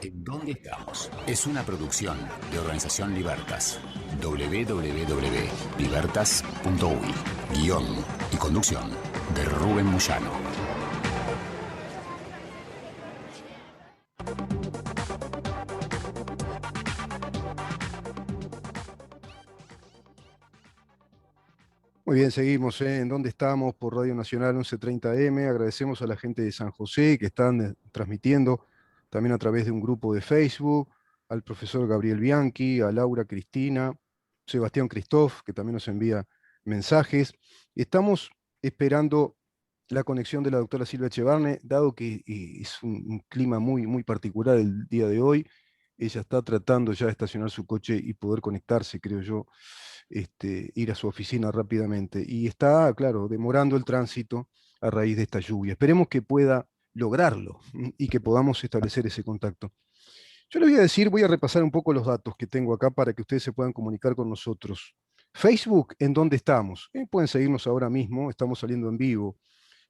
¿En dónde estamos? Es una producción de Organización Libertas. www.libertas.uy. Guión y conducción de Rubén Moyano. Muy bien, seguimos, ¿En dónde estamos? Por Radio Nacional 1130M. Agradecemos a la gente de San José que están transmitiendo también a través de un grupo de Facebook, al profesor Gabriel Bianchi, a Laura Cristina, Sebastián Christoph, que también nos envía mensajes. Estamos esperando la conexión de la doctora Silvia Echevarne, dado que es un clima muy particular el día de hoy. Ella está tratando ya de estacionar su coche y poder conectarse, creo yo, ir a su oficina rápidamente. Y está, claro, demorando el tránsito a raíz de esta lluvia. Esperemos que pueda lograrlo y que podamos establecer ese contacto. Yo les voy a decir, voy a repasar un poco los datos que tengo acá para que ustedes se puedan comunicar con nosotros. Facebook, ¿en dónde estamos? Pueden seguirnos ahora mismo, estamos saliendo en vivo.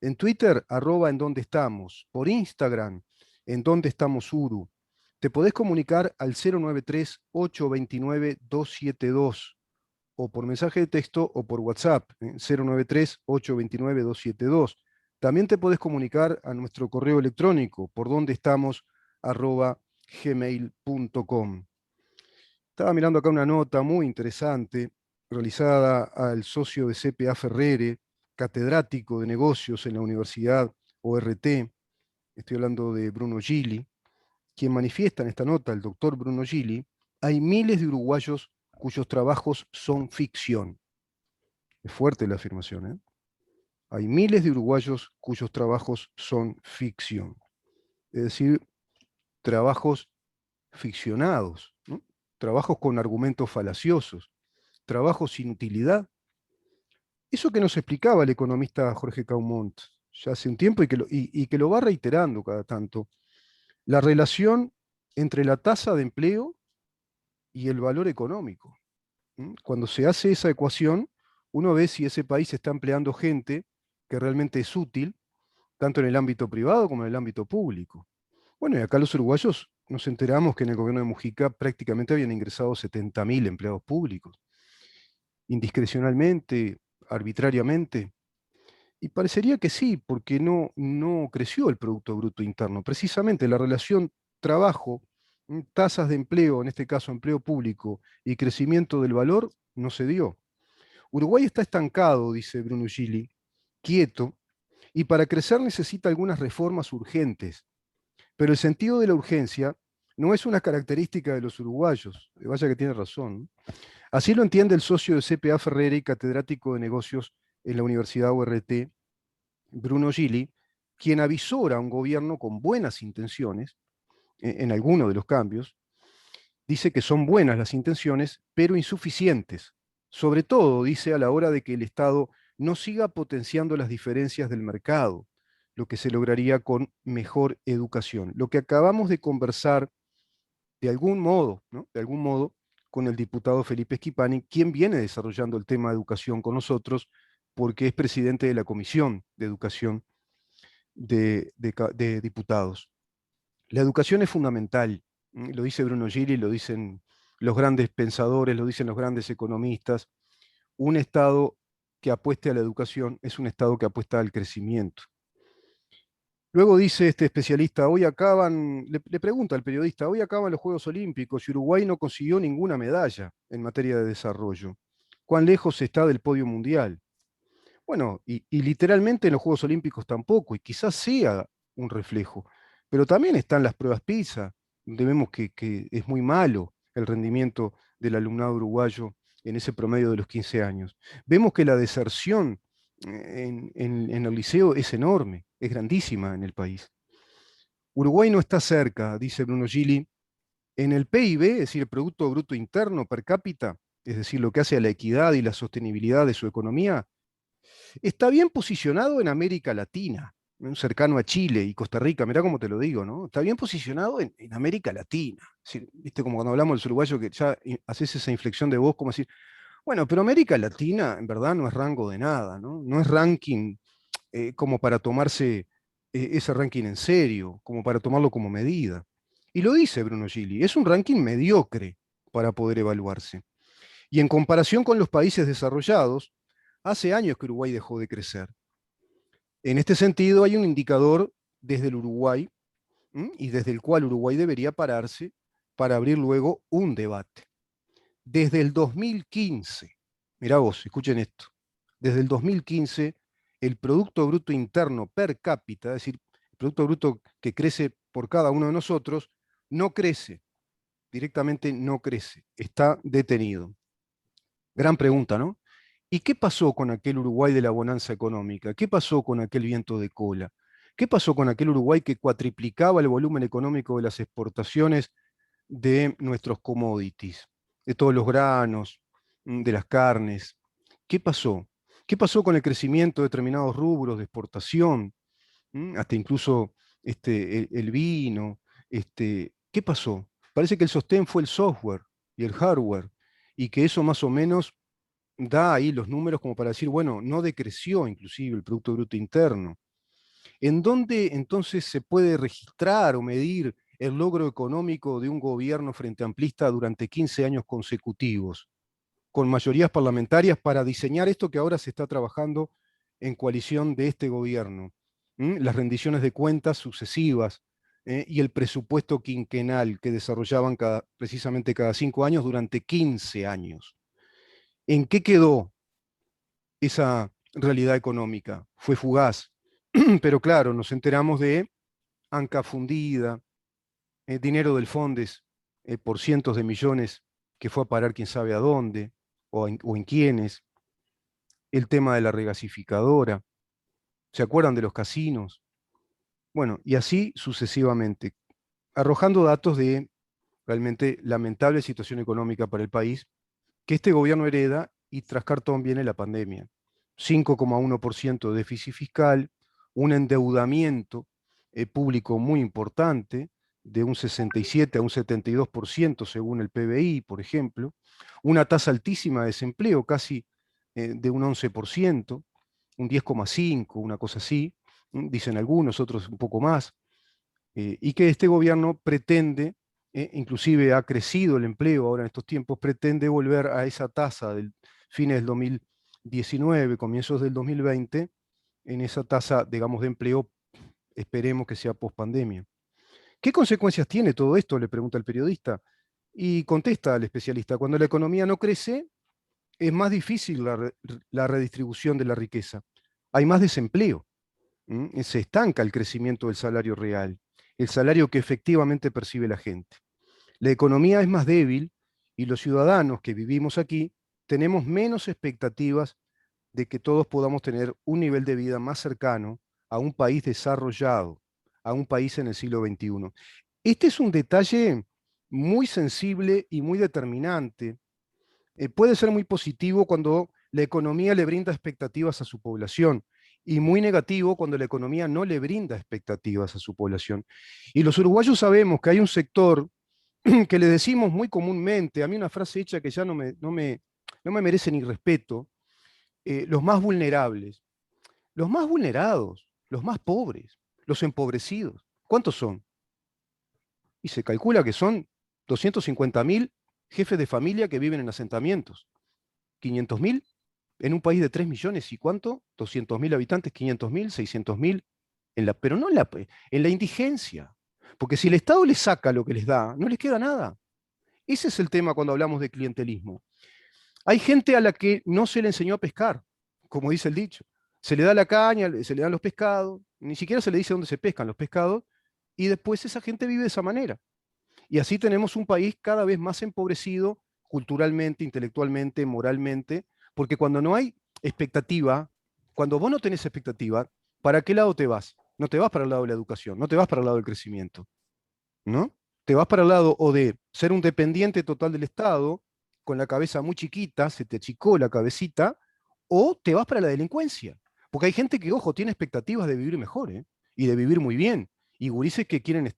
En Twitter, @en dónde estamos. Por Instagram, en dónde estamos Uru. Te podés comunicar al 093-829-272 o por mensaje de texto o por WhatsApp, 093-829-272. También te podés comunicar a nuestro correo electrónico, por donde estamos, @gmail.com. Estaba mirando acá una nota muy interesante realizada al socio de CPA Ferrere, catedrático de negocios en la Universidad ORT, estoy hablando de Bruno Gili, quien manifiesta en esta nota, el doctor Bruno Gili, hay miles de uruguayos cuyos trabajos son ficción. Es fuerte la afirmación, ¿eh? Hay miles de uruguayos cuyos trabajos son ficción. Es decir, trabajos ficcionados, ¿no? Trabajos con argumentos falaciosos, trabajos sin utilidad. Eso que nos explicaba el economista Jorge Caumont ya hace un tiempo y que lo va reiterando cada tanto, la relación entre la tasa de empleo y el valor económico. Cuando se hace esa ecuación, uno ve si ese país está empleando gente que realmente es útil, tanto en el ámbito privado como en el ámbito público. Bueno, y acá los uruguayos nos enteramos que en el gobierno de Mujica prácticamente habían ingresado 70.000 empleados públicos, indiscrecionalmente, arbitrariamente. Y parecería que sí, porque no creció el Producto Bruto Interno. Precisamente la relación trabajo, tasas de empleo, en este caso empleo público, y crecimiento del valor, no se dio. Uruguay está estancado, dice Bruno Gili, quieto, y para crecer necesita algunas reformas urgentes. Pero el sentido de la urgencia no es una característica de los uruguayos. Vaya que tiene razón, ¿no? Así lo entiende el socio de CPA Ferrere y catedrático de negocios en la Universidad ORT, Bruno Gili, quien avisora a un gobierno con buenas intenciones en alguno de los cambios, dice que son buenas las intenciones, pero insuficientes. Sobre todo, dice, a la hora de que el Estado no siga potenciando las diferencias del mercado, lo que se lograría con mejor educación. Lo que acabamos de conversar de algún modo, ¿no? De algún modo, con el diputado Felipe Schipani, quien viene desarrollando el tema de educación con nosotros, porque es presidente de la Comisión de Educación de Diputados. La educación es fundamental, lo dice Bruno Gili, lo dicen los grandes pensadores, lo dicen los grandes economistas. Un Estado que apueste a la educación es un Estado que apuesta al crecimiento. Luego dice este especialista, hoy acaban, le pregunta al periodista, hoy acaban los Juegos Olímpicos y Uruguay no consiguió ninguna medalla en materia de desarrollo. ¿Cuán lejos está del podio mundial? Bueno, y literalmente en los Juegos Olímpicos tampoco, y quizás sea un reflejo. Pero también están las pruebas PISA, donde vemos que es muy malo el rendimiento del alumnado uruguayo en ese promedio de los 15 años. Vemos que la deserción en el liceo es enorme, es grandísima en el país. Uruguay no está cerca, dice Bruno Gili, en el PIB, es decir, el Producto Bruto Interno per cápita, es decir, lo que hace a la equidad y la sostenibilidad de su economía, está bien posicionado en América Latina, ¿no? Cercano a Chile y Costa Rica, mirá cómo te lo digo, ¿no? Está bien posicionado en América Latina. Es decir, viste, como cuando hablamos del uruguayo que ya haces esa inflexión de voz, como decir, bueno, pero América Latina en verdad no es rango de nada, ¿no? No es ranking como para tomarse ese ranking en serio, como para tomarlo como medida. Y lo dice Bruno Gili, es un ranking mediocre para poder evaluarse. Y en comparación con los países desarrollados, hace años que Uruguay dejó de crecer. En este sentido, hay un indicador desde el Uruguay y desde el cual Uruguay debería pararse para abrir luego un debate. Desde el 2015, mirá vos, escuchen esto, desde el 2015 el Producto Bruto Interno per cápita, es decir, el Producto Bruto que crece por cada uno de nosotros, no crece, directamente no crece, está detenido. Gran pregunta, ¿no? ¿Y qué pasó con aquel Uruguay de la bonanza económica? ¿Qué pasó con aquel viento de cola? ¿Qué pasó con aquel Uruguay que cuatriplicaba el volumen económico de las exportaciones de nuestros commodities, de todos los granos, de las carnes? ¿Qué pasó? ¿Qué pasó con el crecimiento de determinados rubros de exportación? Hasta incluso el vino. ¿Qué pasó? Parece que el sostén fue el software y el hardware, y que eso más o menos da ahí los números como para decir, bueno, no decreció inclusive el Producto Bruto Interno. ¿En dónde entonces se puede registrar o medir el logro económico de un gobierno frente amplista durante 15 años consecutivos, con mayorías parlamentarias para diseñar esto que ahora se está trabajando en coalición de este gobierno? Las rendiciones de cuentas sucesivas y el presupuesto quinquenal que desarrollaban precisamente cada 5 años durante 15 años. ¿En qué quedó esa realidad económica? Fue fugaz, pero claro, nos enteramos de anca fundida, dinero del Fondes por cientos de millones que fue a parar quién sabe a dónde o en quiénes, el tema de la regasificadora, ¿se acuerdan de los casinos? Bueno, y así sucesivamente, arrojando datos de realmente lamentable situación económica para el país, que este gobierno hereda y tras cartón viene la pandemia. 5,1% de déficit fiscal, un endeudamiento público muy importante, de un 67 a un 72% según el PBI, por ejemplo, una tasa altísima de desempleo, casi de un 11%, un 10,5%, una cosa así, dicen algunos, otros un poco más, y que este gobierno pretende, inclusive ha crecido el empleo ahora en estos tiempos, pretende volver a esa tasa del fines del 2019, comienzos del 2020, en esa tasa, digamos, de empleo, esperemos que sea pospandemia. ¿Qué consecuencias tiene todo esto?, le pregunta el periodista. Y contesta al especialista, cuando la economía no crece, es más difícil la redistribución de la riqueza. Hay más desempleo. Se estanca el crecimiento del salario real, el salario que efectivamente percibe la gente. La economía es más débil y los ciudadanos que vivimos aquí tenemos menos expectativas de que todos podamos tener un nivel de vida más cercano a un país desarrollado, a un país en el siglo XXI. Este es un detalle muy sensible y muy determinante. Puede ser muy positivo cuando la economía le brinda expectativas a su población y muy negativo cuando la economía no le brinda expectativas a su población. Y los uruguayos sabemos que hay un sector que le decimos muy comúnmente, a mí una frase hecha que ya no me merece ni respeto, los más vulnerables, los más vulnerados, los más pobres, los empobrecidos. ¿Cuántos son? Y se calcula que son 250.000 jefes de familia que viven en asentamientos. 500.000 en un país de 3 millones y cuánto, 200.000 habitantes, 500.000, 600.000, pero no en la indigencia. Porque si el Estado les saca lo que les da, no les queda nada. Ese es el tema cuando hablamos de clientelismo. Hay gente a la que no se le enseñó a pescar, como dice el dicho. Se le da la caña, se le dan los pescados, ni siquiera se le dice dónde se pescan los pescados, y después esa gente vive de esa manera. Y así tenemos un país cada vez más empobrecido culturalmente, intelectualmente, moralmente, porque cuando no hay expectativa, cuando vos no tenés expectativa, ¿para qué lado te vas? No te vas para el lado de la educación, no te vas para el lado del crecimiento, ¿no? Te vas para el lado o de ser un dependiente total del Estado, con la cabeza muy chiquita, se te achicó la cabecita, o te vas para la delincuencia. Porque hay gente que, ojo, tiene expectativas de vivir mejor, ¿eh? Y de vivir muy bien. Y gurises que quieren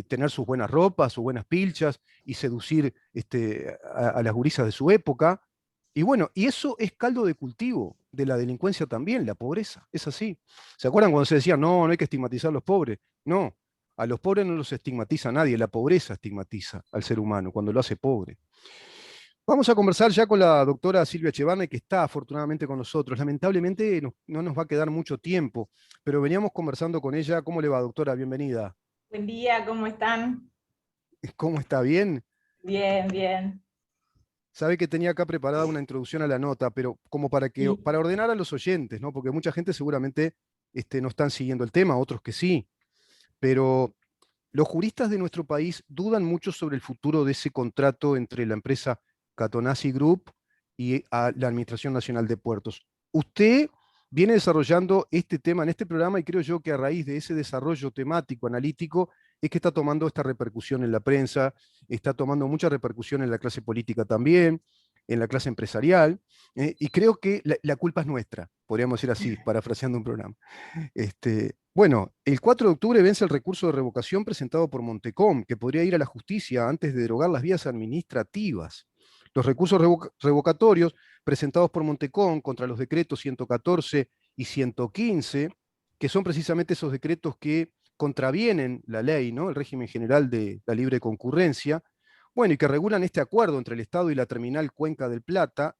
tener sus buenas ropas, sus buenas pilchas, y seducir a las gurisas de su época. Y bueno, y eso es caldo de cultivo de la delincuencia también, la pobreza. Es así. ¿Se acuerdan cuando se decía, no, no hay que estigmatizar a los pobres? No, A los pobres no los estigmatiza nadie, la pobreza estigmatiza al ser humano cuando lo hace pobre. Vamos a conversar ya con la doctora Silvia Echeverne, que está afortunadamente con nosotros. Lamentablemente no nos va a quedar mucho tiempo, pero veníamos conversando con ella. ¿Cómo le va, doctora? Bienvenida. Buen día, ¿cómo están? ¿Cómo está? ¿Bien? Bien, bien. Sabe que tenía acá preparada una introducción a la nota, pero como Sí. para ordenar a los oyentes, ¿no? Porque mucha gente seguramente no están siguiendo el tema, otros que sí, pero los juristas de nuestro país dudan mucho sobre el futuro de ese contrato entre la empresa Catonazzi Group y la Administración Nacional de Puertos. Usted viene desarrollando este tema en este programa y creo yo que a raíz de ese desarrollo temático, analítico, es que está tomando esta repercusión en la prensa, está tomando mucha repercusión en la clase política también, en la clase empresarial, y creo que la culpa es nuestra, podríamos decir así, parafraseando un programa. Bueno, el 4 de octubre vence el recurso de revocación presentado por Montecom, que podría ir a la justicia antes de derogar las vías administrativas. Los recursos revocatorios presentados por Montecom contra los decretos 114 y 115, que son precisamente esos decretos que contravienen la ley, ¿no? El régimen general de la libre concurrencia, bueno, y que regulan este acuerdo entre el Estado y la terminal Cuenca del Plata,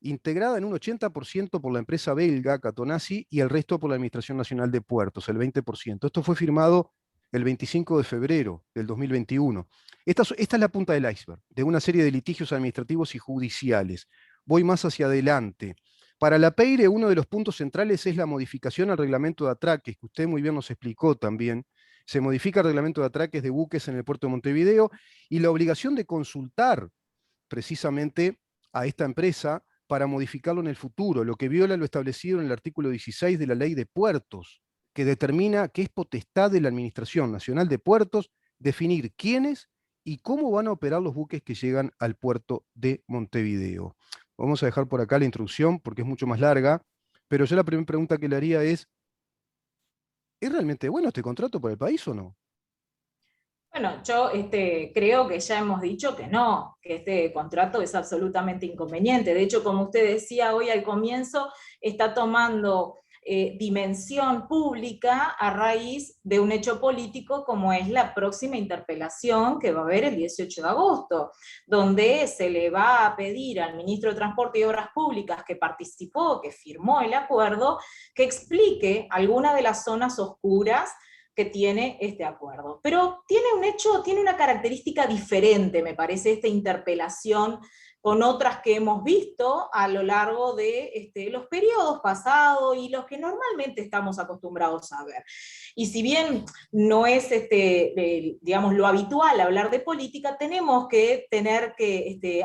integrada en un 80% por la empresa belga Catonazzi y el resto por la Administración Nacional de Puertos, el 20%. Esto fue firmado el 25 de febrero del 2021. Esta es la punta del iceberg de una serie de litigios administrativos y judiciales. Voy más hacia adelante. Para la PEIRE, uno de los puntos centrales es la modificación al reglamento de atraques, que usted muy bien nos explicó también. Se modifica el reglamento de atraques de buques en el puerto de Montevideo y la obligación de consultar precisamente a esta empresa para modificarlo en el futuro, lo que viola lo establecido en el artículo 16 de la Ley de Puertos, que determina que es potestad de la Administración Nacional de Puertos definir quiénes y cómo van a operar los buques que llegan al puerto de Montevideo. Vamos a dejar por acá la introducción porque es mucho más larga, pero yo la primera pregunta que le haría ¿es realmente bueno este contrato para el país o no? Bueno, yo creo que ya hemos dicho que no, que este contrato es absolutamente inconveniente. De hecho, como usted decía hoy al comienzo, está tomando dimensión pública a raíz de un hecho político como es la próxima interpelación que va a haber el 18 de agosto, donde se le va a pedir al ministro de Transporte y Obras Públicas que participó, que firmó el acuerdo, que explique alguna de las zonas oscuras que tiene este acuerdo. Pero tiene una característica diferente, me parece, esta interpelación con otras que hemos visto a lo largo de los periodos pasados y los que normalmente estamos acostumbrados a ver. Y si bien no es digamos, lo habitual hablar de política, tenemos que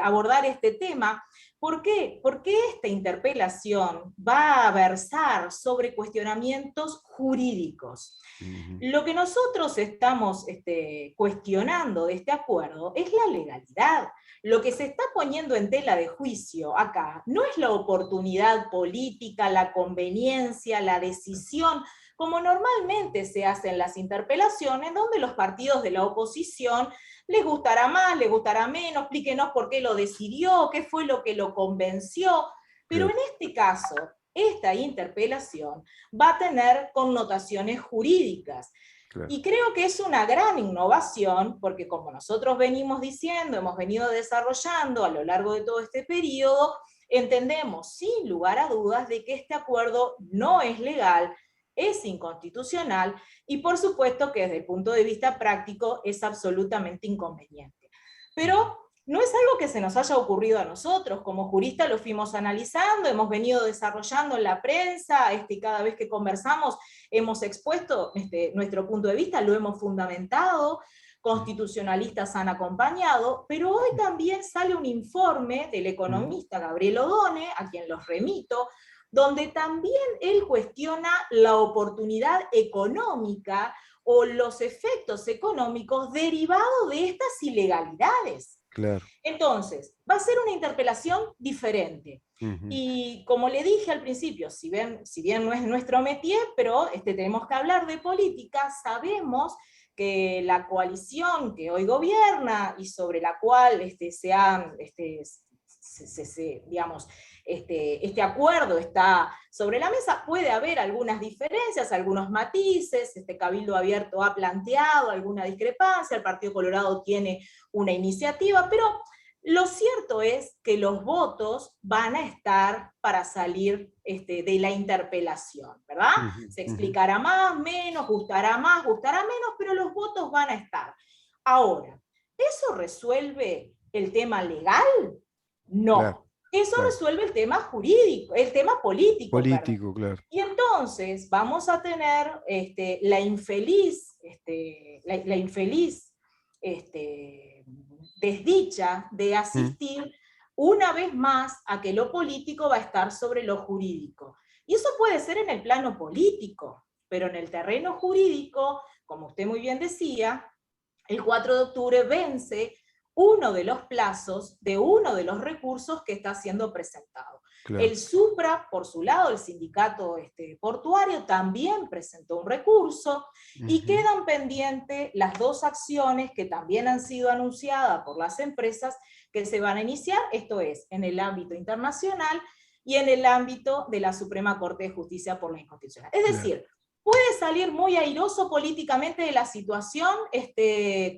abordar este tema. ¿Por qué? Porque esta interpelación va a versar sobre cuestionamientos jurídicos. Lo que nosotros estamos cuestionando de este acuerdo es la legalidad. Lo que se está poniendo en tela de juicio acá no es la oportunidad política, la conveniencia, la decisión, como normalmente se hacen las interpelaciones, donde los partidos de la oposición les gustará más, les gustará menos, explíquenos por qué lo decidió, qué fue lo que lo convenció. Pero en este caso, esta interpelación va a tener connotaciones jurídicas. Claro. Y creo que es una gran innovación, porque como nosotros venimos diciendo, hemos venido desarrollando a lo largo de todo este periodo, entendemos sin lugar a dudas de que este acuerdo no es legal, es inconstitucional y por supuesto que desde el punto de vista práctico es absolutamente inconveniente. Pero no es algo que se nos haya ocurrido a nosotros, como juristas lo fuimos analizando, hemos venido desarrollando en la prensa, cada vez que conversamos hemos expuesto nuestro punto de vista, lo hemos fundamentado, constitucionalistas han acompañado, pero hoy también sale un informe del economista Gabriel Odone, a quien los remito, donde también él cuestiona la oportunidad económica o los efectos económicos derivados de estas ilegalidades. Claro. Entonces, va a ser una interpelación diferente. Y como le dije al principio, si bien no es nuestro métier, pero tenemos que hablar de política, sabemos que la coalición que hoy gobierna y sobre la cual digamos, este acuerdo está sobre la mesa. Puede haber algunas diferencias, algunos matices, Cabildo Abierto ha planteado alguna discrepancia, el Partido Colorado tiene una iniciativa, pero lo cierto es que los votos van a estar para salir de la interpelación, ¿verdad? Se explicará más, menos, gustará menos, pero los votos van a estar. Ahora, ¿eso resuelve el tema legal? No. Claro, Eso claro. resuelve el tema jurídico, el tema político. Político, claro. Y entonces vamos a tener la infeliz desdicha de asistir una vez más a que lo político va a estar sobre lo jurídico. Y eso puede ser en el plano político, pero en el terreno jurídico, como usted muy bien decía, el 4 de octubre vence uno de los plazos de uno de los recursos que está siendo presentado. Claro. El SUPRA, por su lado, el sindicato portuario, también presentó un recurso, y quedan pendientes las dos acciones que también han sido anunciadas por las empresas que se van a iniciar, esto es, en el ámbito internacional y en el ámbito de la Suprema Corte de Justicia por la Inconstitucional. Es decir, puede salir muy airoso políticamente de la situación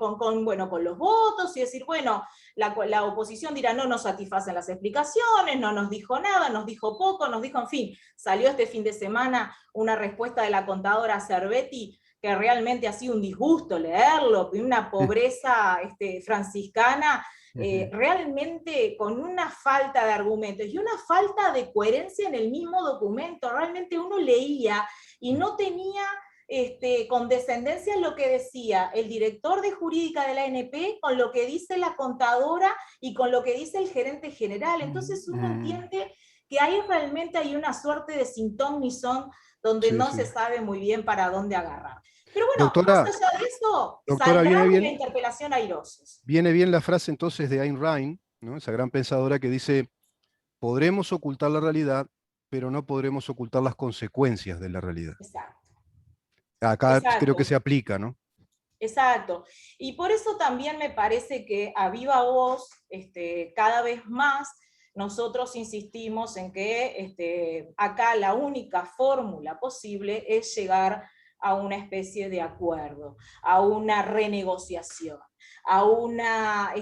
con los votos y decir, bueno, la oposición dirá no nos satisfacen las explicaciones, no nos dijo nada, nos dijo poco, nos dijo, en fin, salió este fin de semana una respuesta de la contadora Cervetti que realmente ha sido un disgusto leerlo, una pobreza franciscana, realmente con una falta de argumentos y una falta de coherencia en el mismo documento. Realmente uno leía y no tenía condescendencia en lo que decía el director de jurídica de la ANP con lo que dice la contadora y con lo que dice el gerente general. Entonces uno entiende que ahí realmente hay una suerte de sin ton ni son, donde no se sabe muy bien para dónde agarrar. Pero bueno, doctora, más allá de eso, doctora, saldrá de la interpelación airosos. Viene bien la frase entonces de Ayn Rand, ¿no? Esa gran pensadora que dice, podremos ocultar la realidad, pero no podremos ocultar las consecuencias de la realidad. Exacto. Acá Exacto. creo que se aplica, ¿no? Exacto. Y por eso también me parece que a viva voz, cada vez más, nosotros insistimos en que acá la única fórmula posible es llegar a una especie de acuerdo, a una renegociación, a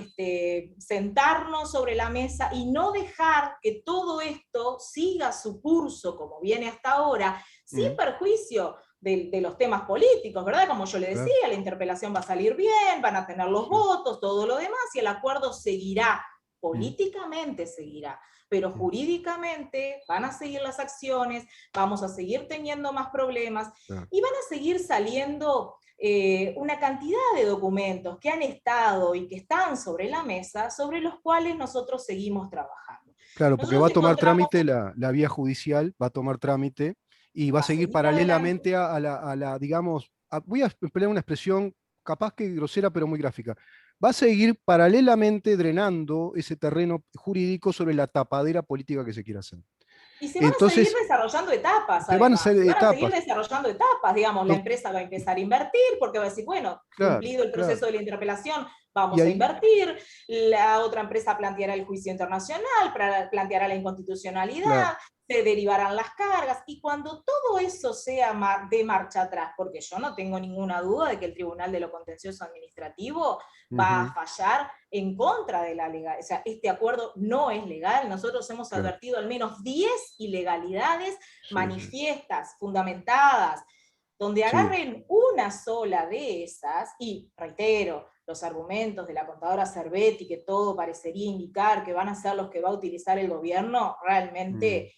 sentarnos sobre la mesa y no dejar que todo esto siga su curso como viene hasta ahora, sin perjuicio de los temas políticos, ¿verdad? Como yo le decía, la interpelación va a salir bien, van a tener los votos, todo lo demás, y el acuerdo seguirá, políticamente seguirá, pero jurídicamente van a seguir las acciones, vamos a seguir teniendo más problemas, y van a seguir saliendo una cantidad de documentos que han estado y que están sobre la mesa, sobre los cuales nosotros seguimos trabajando. Claro, porque va a tomar trámite la vía judicial, va a tomar trámite, y va a seguir paralelamente a la digamos, voy a emplear una expresión capaz que grosera, pero muy gráfica. Va a seguir paralelamente drenando ese terreno jurídico sobre la tapadera política que se quiera hacer. Y se van a seguir desarrollando etapas, se van a seguir desarrollando etapas, digamos, la empresa va a empezar a invertir, porque va a decir, bueno, cumplido el proceso de la interpelación, vamos a invertir, la otra empresa planteará el juicio internacional, planteará la inconstitucionalidad, se derivarán las cargas, y cuando todo eso sea de marcha atrás, porque yo no tengo ninguna duda de que el Tribunal de lo Contencioso Administrativo va a fallar en contra de la legalidad, o sea, este acuerdo no es legal, nosotros hemos advertido al menos 10 ilegalidades manifiestas, fundamentadas, donde agarren una sola de esas, y reitero, los argumentos de la contadora Cervetti, que todo parecería indicar que van a ser los que va a utilizar el gobierno, realmente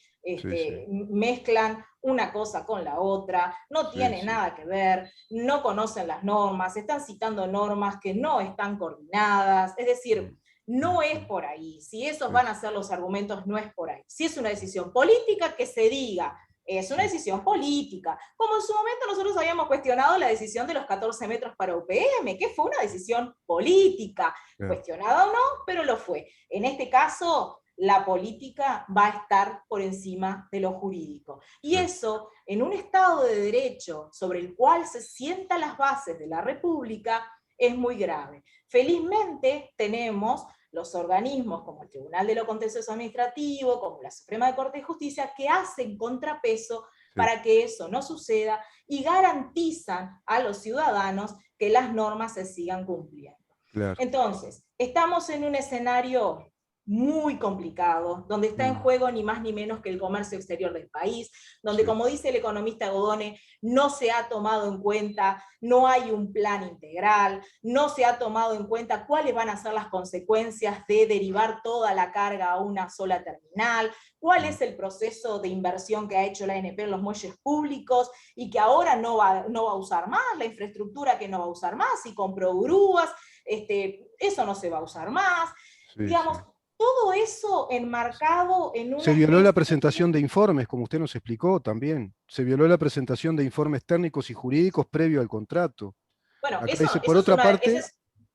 mezclan una cosa con la otra, no tiene nada que ver, no conocen las normas, están citando normas que no están coordinadas, es decir, no es por ahí. Si esos van a ser los argumentos, no es por ahí. Si es una decisión política, que se diga, es una decisión política. Como en su momento nosotros habíamos cuestionado la decisión de los 14 metros para UPM, que fue una decisión política, cuestionada o no, pero lo fue. En este caso, la política va a estar por encima de lo jurídico. Y eso, en un Estado de Derecho sobre el cual se sientan las bases de la República, es muy grave. Felizmente tenemos los organismos como el Tribunal de lo Contencioso Administrativo, como la Suprema Corte de Justicia, que hacen contrapeso para que eso no suceda y garantizan a los ciudadanos que las normas se sigan cumpliendo. Claro. Entonces, estamos en un escenario muy complicado, donde está en juego ni más ni menos que el comercio exterior del país, donde, como dice el economista Godone, no se ha tomado en cuenta, no hay un plan integral, no se ha tomado en cuenta cuáles van a ser las consecuencias de derivar toda la carga a una sola terminal, cuál es el proceso de inversión que ha hecho la ANP en los muelles públicos y que ahora no va a usar más, la infraestructura que no va a usar más, y compró grúas, eso no se va a usar más, digamos. Todo eso enmarcado en una... Se violó la presentación de informes, como usted nos explicó también. Se violó la presentación de informes técnicos y jurídicos previo al contrato. Bueno, Acá eso, dice, por eso es otra una, parte,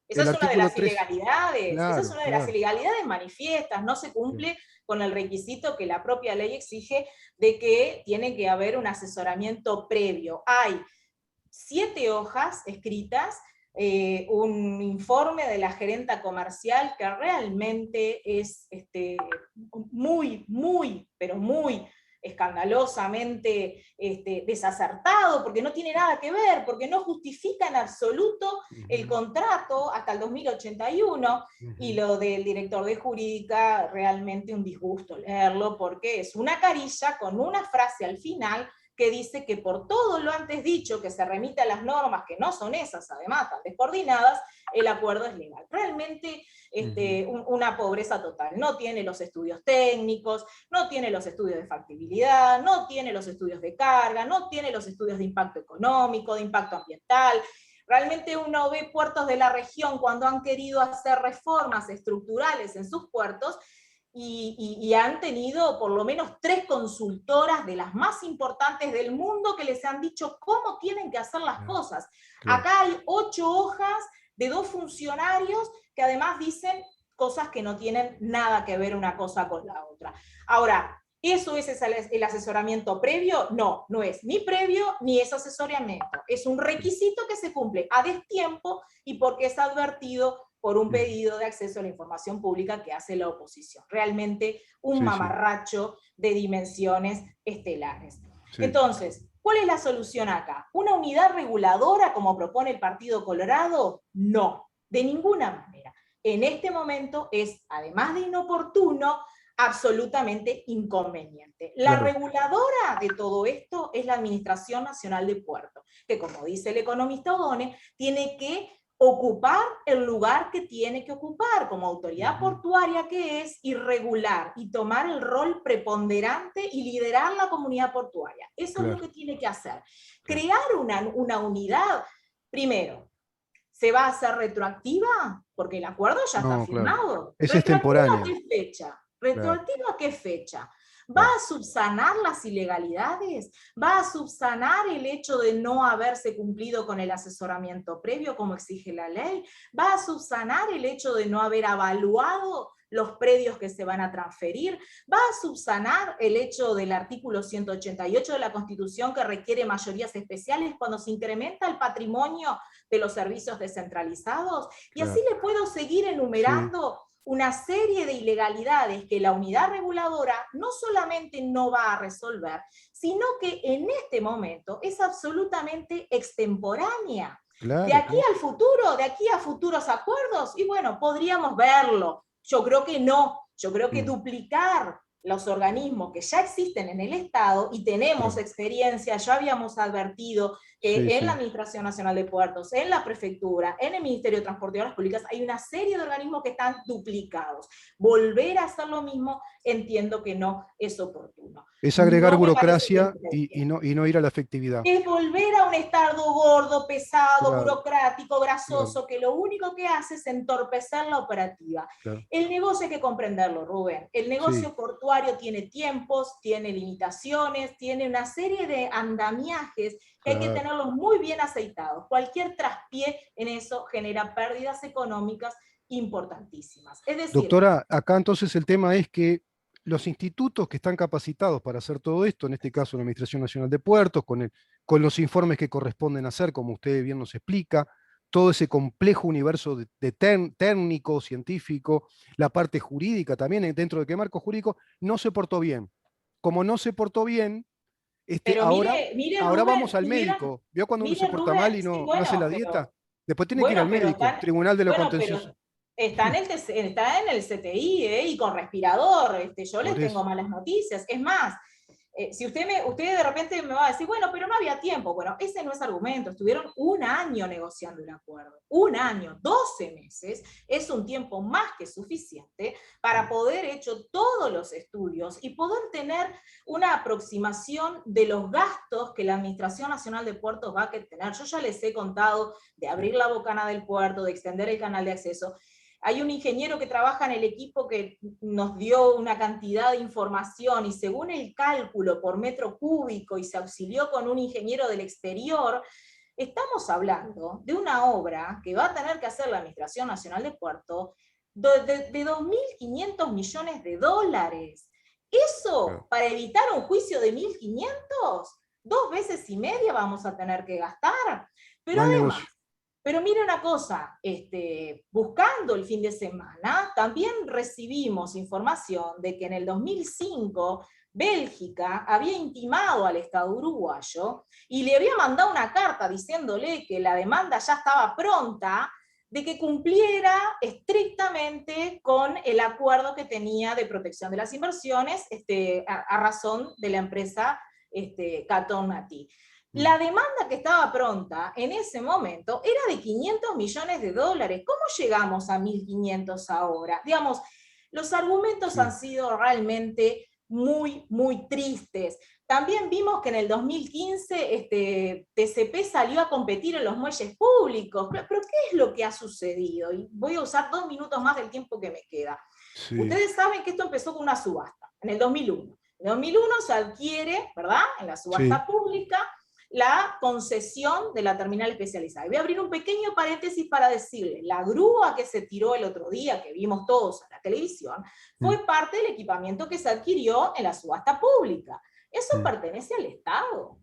esa es una de las ilegalidades. Claro, esa es una de las ilegalidades manifiestas. No se cumple con el requisito que la propia ley exige de que tiene que haber un asesoramiento previo. Hay 7 hojas escritas, un informe de la gerenta comercial que realmente es pero muy escandalosamente desacertado, porque no tiene nada que ver, porque no justifica en absoluto el contrato hasta el 2081, y lo del director de jurídica, realmente un disgusto leerlo, porque es una carilla con una frase al final que dice que por todo lo antes dicho, que se remite a las normas, que no son esas, además, tan descoordinadas, el acuerdo es legal. Realmente una pobreza total. No tiene los estudios técnicos, no tiene los estudios de factibilidad, no tiene los estudios de carga, no tiene los estudios de impacto económico, de impacto ambiental. Realmente uno ve puertos de la región cuando han querido hacer reformas estructurales en sus puertos, y han tenido por lo menos 3 consultoras de las más importantes del mundo que les han dicho cómo tienen que hacer las cosas. Acá hay 8 hojas de 2 funcionarios que además dicen cosas que no tienen nada que ver una cosa con la otra. Ahora, ¿eso es el asesoramiento previo? No, no es ni previo ni es asesoramiento. Es un requisito que se cumple a destiempo y porque es advertido por un pedido de acceso a la información pública que hace la oposición. Realmente un mamarracho de dimensiones estelares. Entonces, ¿cuál es la solución acá? ¿Una unidad reguladora como propone el Partido Colorado? No, de ninguna manera. En este momento es, además de inoportuno, absolutamente inconveniente. La reguladora de todo esto es la Administración Nacional de Puertos, que, como dice el economista Odone, tiene que ocupar el lugar que tiene que ocupar como autoridad portuaria que es, y regular, y tomar el rol preponderante y liderar la comunidad portuaria. Eso es lo que tiene que hacer. Crear una unidad, primero, ¿se va a hacer retroactiva? Porque el acuerdo ya está firmado. Esa es temporánea. ¿Retroactiva a qué fecha? ¿Retroactiva a qué fecha? ¿Va a subsanar las ilegalidades? ¿Va a subsanar el hecho de no haberse cumplido con el asesoramiento previo como exige la ley? ¿Va a subsanar el hecho de no haber evaluado los predios que se van a transferir? ¿Va a subsanar el hecho del artículo 188 de la Constitución que requiere mayorías especiales cuando se incrementa el patrimonio de los servicios descentralizados? Y así le puedo seguir enumerando una serie de ilegalidades que la unidad reguladora no solamente no va a resolver, sino que en este momento es absolutamente extemporánea. De aquí al futuro, de aquí a futuros acuerdos, y bueno, podríamos verlo. Yo creo que no, yo creo que duplicar los organismos que ya existen en el Estado, y tenemos experiencia, ya habíamos advertido que en la Administración Nacional de Puertos, en la Prefectura, en el Ministerio de Transporte y Obras Públicas, hay una serie de organismos que están duplicados. Volver a hacer lo mismo, entiendo que no es oportuno. Es agregar burocracia y no ir a la efectividad. Es volver a un Estado gordo, pesado, burocrático, grasoso, que lo único que hace es entorpecer la operativa. El negocio hay que comprenderlo, Rubén. El negocio portuario tiene tiempos, tiene limitaciones, tiene una serie de andamiajes que hay que tenerlos muy bien aceitados. Cualquier traspié en eso genera pérdidas económicas importantísimas. Es decir, doctora, acá entonces el tema es que los institutos que están capacitados para hacer todo esto, en este caso la Administración Nacional de Puertos, con los informes que corresponden hacer, como usted bien nos explica, todo ese complejo universo técnico, científico, la parte jurídica también, dentro de qué marco jurídico, no se portó bien. Como no se portó bien, Pero ahora, mire ahora Rubén, vamos al médico. ¿Vio cuando uno se mire porta mal Rubén, y sí, no hace bueno, la dieta? pero Después tiene que ir bueno, al médico, Tribunal de lo bueno, Contencioso. pero está en el CTI, y con respirador. Yo les Por tengo eso. malas noticias. Es más, si usted de repente me va a decir, bueno, pero no había tiempo. Bueno, ese no es argumento. Estuvieron un año negociando el acuerdo. Un año, 12 meses, es un tiempo más que suficiente para poder hecho todos los estudios y poder tener una aproximación de los gastos que la Administración Nacional de Puertos va a tener. Yo ya les he contado de abrir la bocana del puerto, de extender el canal de acceso. Hay un ingeniero que trabaja en el equipo que nos dio una cantidad de información, y según el cálculo por metro cúbico, y se auxilió con un ingeniero del exterior, estamos hablando de una obra que va a tener que hacer la Administración Nacional de Puerto de 2.500 millones de dólares. Eso, para evitar un juicio de 1.500, 2 veces y media vamos a tener que gastar. Pero Mal además, negocio. pero mire una cosa, buscando el fin de semana, también recibimos información de que en el 2005 Bélgica había intimado al Estado uruguayo y le había mandado una carta diciéndole que la demanda ya estaba pronta, de que cumpliera estrictamente con el acuerdo que tenía de protección de las inversiones, a razón de la empresa Catón Matí. La demanda que estaba pronta en ese momento era de 500 millones de dólares. ¿Cómo llegamos a 1.500 ahora? Digamos, los argumentos han sido realmente muy, muy tristes. También vimos que en el 2015 TCP salió a competir en los muelles públicos. ¿Pero qué es lo que ha sucedido? Y voy a usar 2 minutos más del tiempo que me queda. Sí. Ustedes saben que esto empezó con una subasta, en el 2001. En el 2001 se adquiere, ¿verdad?, en la subasta pública, la concesión de la terminal especializada. Y voy a abrir un pequeño paréntesis para decirles, la grúa que se tiró el otro día, que vimos todos en la televisión, fue parte del equipamiento que se adquirió en la subasta pública. Eso pertenece al Estado.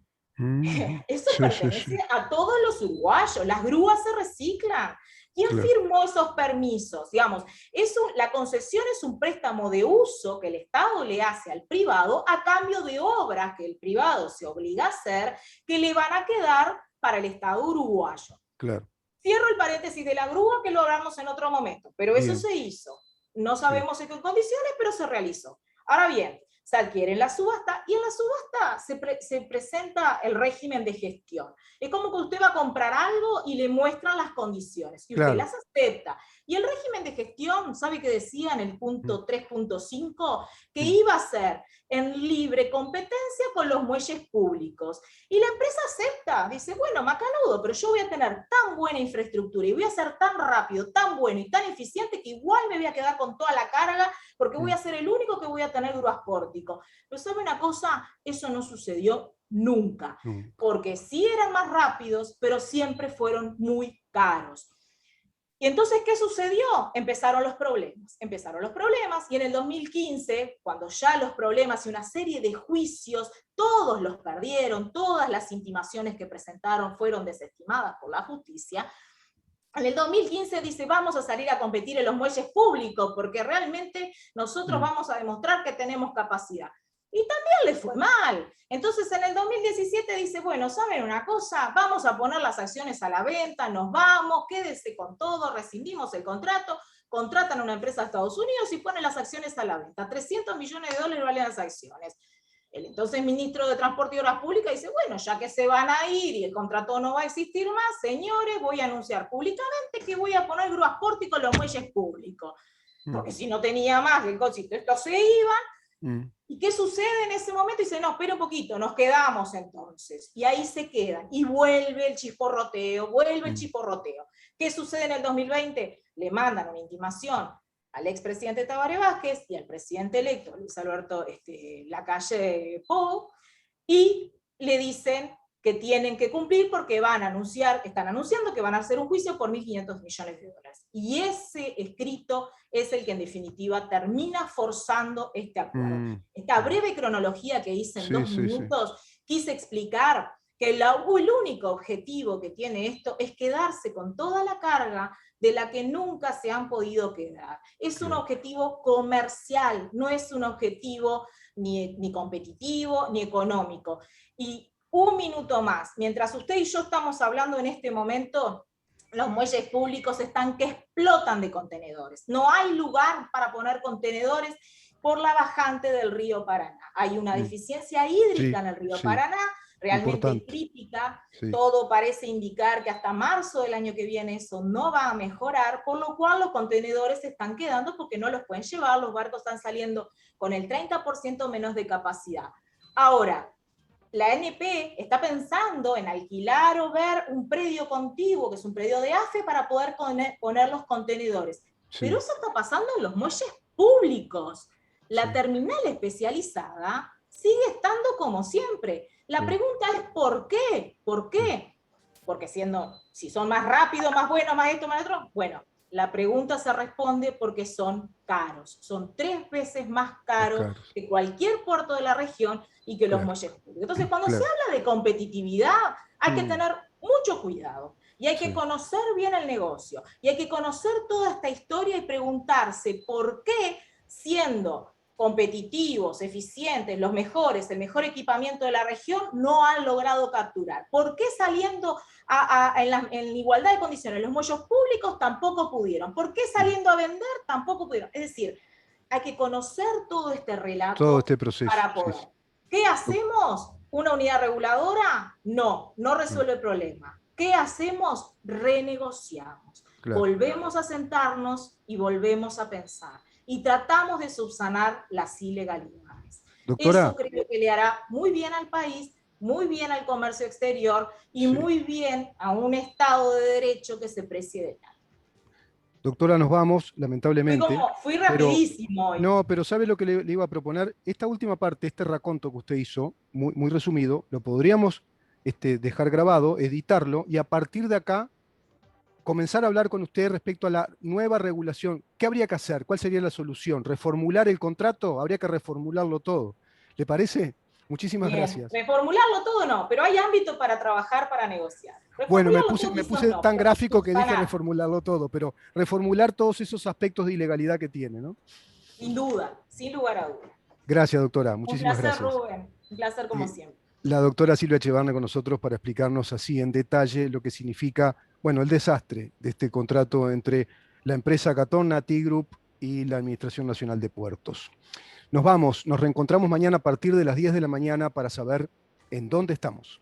Eso pertenece a todos los uruguayos. Las grúas se reciclan. ¿Quién firmó esos permisos? Digamos, la concesión es un préstamo de uso que el Estado le hace al privado a cambio de obras que el privado se obliga a hacer, que le van a quedar para el Estado uruguayo. Claro. Cierro el paréntesis de la grúa, que lo hablamos en otro momento, pero eso se hizo. No sabemos en qué condiciones, pero se realizó. Ahora bien, se adquiere en la subasta, y en la subasta se presenta el régimen de gestión. Es como que usted va a comprar algo y le muestran las condiciones, y usted las acepta. Y el régimen de gestión, ¿sabe qué decía en el punto 3.5? Que iba a ser en libre competencia con los muelles públicos. Y la empresa acepta, dice, bueno, macanudo, pero yo voy a tener tan buena infraestructura y voy a ser tan rápido, tan bueno y tan eficiente que igual me voy a quedar con toda la carga, porque voy a ser el único que voy a tener grúas pórtico. Pero ¿sabe una cosa? Eso no sucedió nunca, porque sí eran más rápidos, pero siempre fueron muy caros. Y entonces, ¿qué sucedió? Empezaron los problemas, y en el 2015, cuando ya los problemas y una serie de juicios, todos los perdieron, todas las intimaciones que presentaron fueron desestimadas por la justicia, en el 2015 dice, vamos a salir a competir en los muelles públicos, porque realmente nosotros vamos a demostrar que tenemos capacidad. Y también le fue mal. Entonces en el 2017 dice, bueno, ¿saben una cosa? Vamos a poner las acciones a la venta, nos vamos, quédese con todo, rescindimos el contrato, contratan a una empresa de Estados Unidos y ponen las acciones a la venta. 300 millones de dólares valen las acciones. El entonces ministro de Transporte y Obras Públicas dice, bueno, ya que se van a ir y el contrato no va a existir más, señores, voy a anunciar públicamente que voy a poner grúas pórticos en los muelles públicos. Porque si no tenía más, estos se iban. ¿Y qué sucede en ese momento? Dice, no, espera un poquito, nos quedamos entonces. Y ahí se quedan. Y vuelve el chisporroteo, ¿Qué sucede en el 2020? Le mandan una intimación al expresidente Tabaré Vázquez y al presidente electo, Luis Alberto Lacalle Pou, y le dicen que tienen que cumplir porque están anunciando que van a hacer un juicio por 1.500 millones de dólares. Y ese escrito es el que en definitiva termina forzando este acuerdo. Esta breve cronología que hice en 2 minutos, quise explicar que el único objetivo que tiene esto es quedarse con toda la carga de la que nunca se han podido quedar. Es un objetivo comercial, no es un objetivo ni competitivo ni económico. Y un minuto más, mientras usted y yo estamos hablando en este momento, los muelles públicos están que explotan de contenedores. No hay lugar para poner contenedores por la bajante del río Paraná. Hay una deficiencia hídrica en el río Paraná, realmente crítica. Todo parece indicar que hasta marzo del año que viene eso no va a mejorar, por lo cual los contenedores se están quedando porque no los pueden llevar, los barcos están saliendo con el 30% menos de capacidad. Ahora, la ANP está pensando en alquilar o ver un predio contiguo, que es un predio de AFE, para poder poner los contenedores. Pero eso está pasando en los muelles públicos. La terminal especializada sigue estando como siempre. La pregunta es ¿por qué? ¿Por qué? Porque si son más rápidos, más buenos, más esto, más otro, bueno, la pregunta se responde porque son caros. Son 3 veces más caros que cualquier puerto de la región y que los muelles públicos. Entonces, cuando se habla de competitividad, hay que tener mucho cuidado. Y hay que conocer bien el negocio. Y hay que conocer toda esta historia y preguntarse por qué, siendo competitivos, eficientes, los mejores, el mejor equipamiento de la región, no han logrado capturar. ¿Por qué saliendo en igualdad de condiciones los muelles públicos tampoco pudieron? ¿Por qué saliendo a vender tampoco pudieron? Es decir, hay que conocer todo este relato, todo este proceso, para poder. ¿Qué hacemos? ¿Una unidad reguladora? No, no resuelve el problema. ¿Qué hacemos? Renegociamos. Volvemos a sentarnos y volvemos a pensar. Y tratamos de subsanar las ilegalidades. Doctora, eso creo que le hará muy bien al país, muy bien al comercio exterior y muy bien a un Estado de Derecho que se precie de tal. Doctora, nos vamos, lamentablemente. Fui rapidísimo hoy. No, pero ¿sabe lo que le iba a proponer? Esta última parte, este raconto que usted hizo, muy resumido, lo podríamos dejar grabado, editarlo, y a partir de acá comenzar a hablar con usted respecto a la nueva regulación. ¿Qué habría que hacer? ¿Cuál sería la solución? ¿Reformular el contrato? Habría que reformularlo todo. ¿Le parece? Muchísimas gracias. Reformularlo todo no, pero hay ámbito para trabajar, para negociar. Bueno, me puse tan gráfico que dije reformularlo todo, pero reformular todos esos aspectos de ilegalidad que tiene, ¿no? Sin duda, sin lugar a duda. Gracias, doctora. Muchísimas gracias. Un placer, Rubén. Un placer como siempre. La doctora Silvia Echevarne con nosotros para explicarnos así en detalle lo que significa, bueno, el desastre de este contrato entre la empresa Catón, Nati Group y la Administración Nacional de Puertos. Nos vamos, nos reencontramos mañana a partir de las 10 de la mañana para saber en dónde estamos.